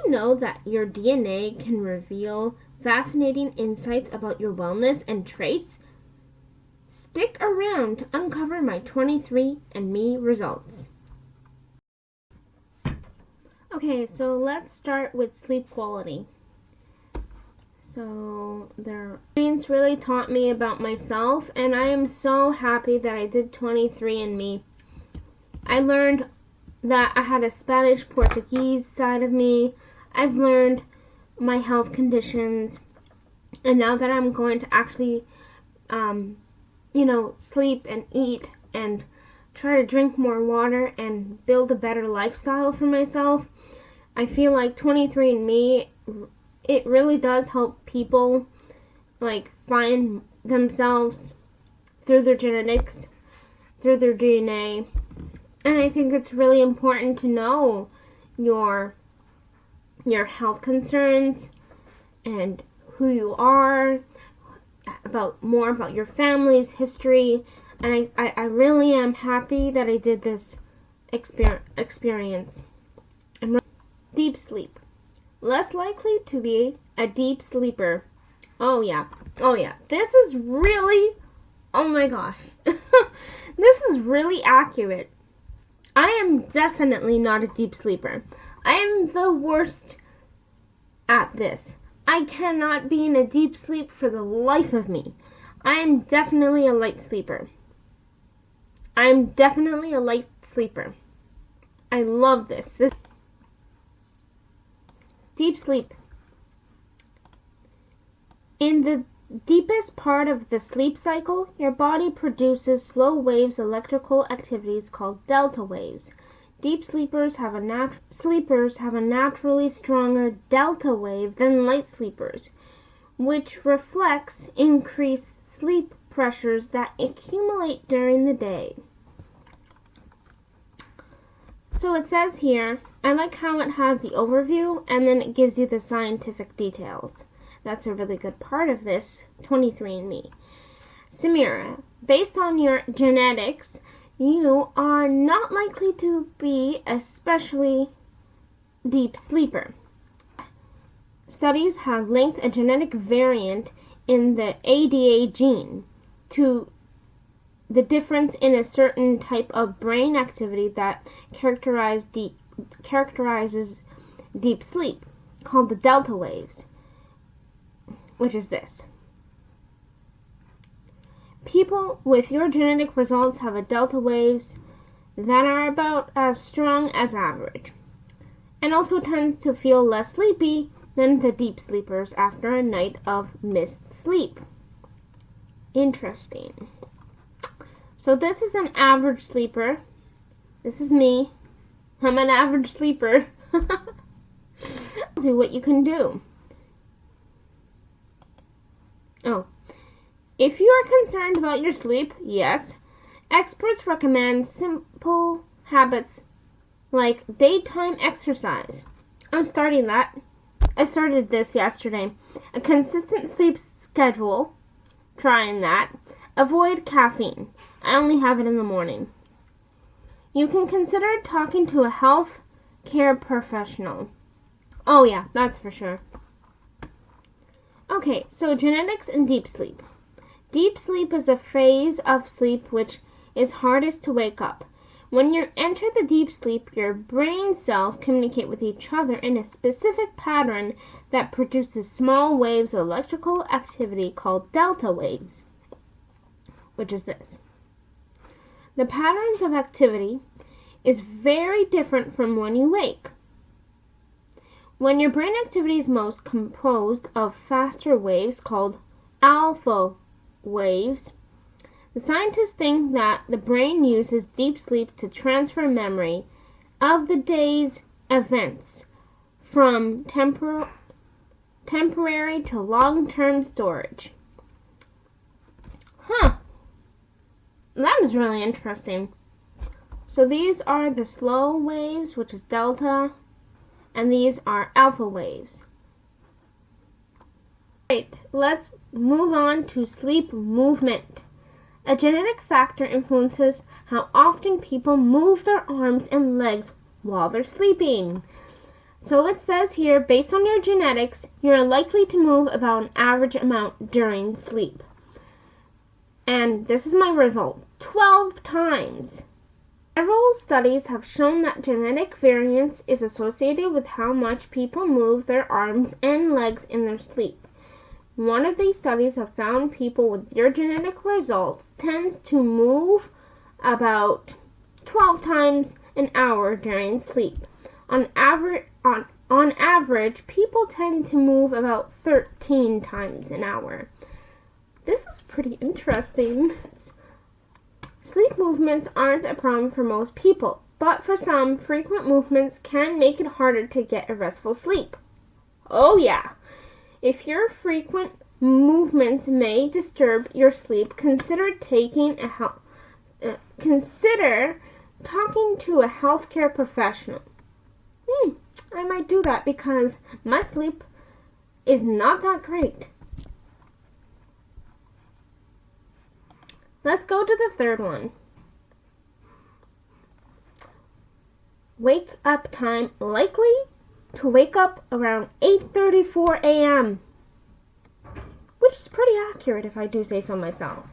you know that your DNA can reveal fascinating insights about your wellness and traits? Stick around to uncover my 23andMe results. Okay, so let's start with sleep quality. So their experience really taught me about myself, and I am so happy that I did 23andMe. I learned that I had a Spanish-Portuguese side of me. I've learned my health conditions, and now that I'm going to actually, sleep and eat and try to drink more water and build a better lifestyle for myself, I feel like 23andMe, it really does help people find themselves through their genetics, through their DNA. And I think it's really important to know your health concerns and who you are, more about your family's history. And I really am happy that I did this experience. Deep sleep. Less likely to be a deep sleeper. Oh yeah. This is really, oh my gosh. This is really accurate. I am definitely not a deep sleeper. I am the worst at this. I cannot be in a deep sleep for the life of me. I am definitely a light sleeper. I love this. Deep sleep. In the deepest part of the sleep cycle, your body produces slow waves electrical activities called delta waves. Deep sleepers have a naturally stronger delta wave than light sleepers, which reflects increased sleep pressures that accumulate during the day. So it says here, I like how it has the overview and then it gives you the scientific details. That's a really good part of this 23andMe. Samira, based on your genetics, you are not likely to be a especially deep sleeper. Studies have linked a genetic variant in the ADA gene to the difference in a certain type of brain activity that characterizes deep sleep, called the delta waves, which is this. People with your genetic results have a delta waves that are about as strong as average, and also tends to feel less sleepy than the deep sleepers after a night of missed sleep. Interesting. So this is an average sleeper. This is me. I'm an average sleeper. See what you can do. Oh. If you are concerned about your sleep, yes, experts recommend simple habits like daytime exercise. I'm starting that. I started this yesterday. A consistent sleep schedule. Trying that. Avoid caffeine. I only have it in the morning. You can consider talking to a health care professional. Oh yeah, that's for sure. Okay, so genetics and deep sleep. Deep sleep is a phase of sleep which is hardest to wake up. When you enter the deep sleep, your brain cells communicate with each other in a specific pattern that produces small waves of electrical activity called delta waves, which is this. The patterns of activity is very different from when you wake. When your brain activity is most composed of faster waves called alpha waves, the scientists think that the brain uses deep sleep to transfer memory of the day's events from temporary to long-term storage. That is really interesting. So these are the slow waves, which is delta, and these are alpha waves. Right, let's move on to sleep movement. A genetic factor influences how often people move their arms and legs while they're sleeping. So it says here, based on your genetics, you're likely to move about an average amount during sleep. And this is my result, 12 times. Several studies have shown that genetic variance is associated with how much people move their arms and legs in their sleep. One of these studies have found people with your genetic results tends to move about 12 times an hour during sleep. On average, people tend to move about 13 times an hour. This is pretty interesting. Sleep movements aren't a problem for most people, but for some, frequent movements can make it harder to get a restful sleep. Oh yeah, if your frequent movements may disturb your sleep, consider talking to a healthcare professional. I might do that because my sleep is not that great. Let's go to the third one. Wake up time, likely to wake up around 8:34 a.m., which is pretty accurate if I do say so myself.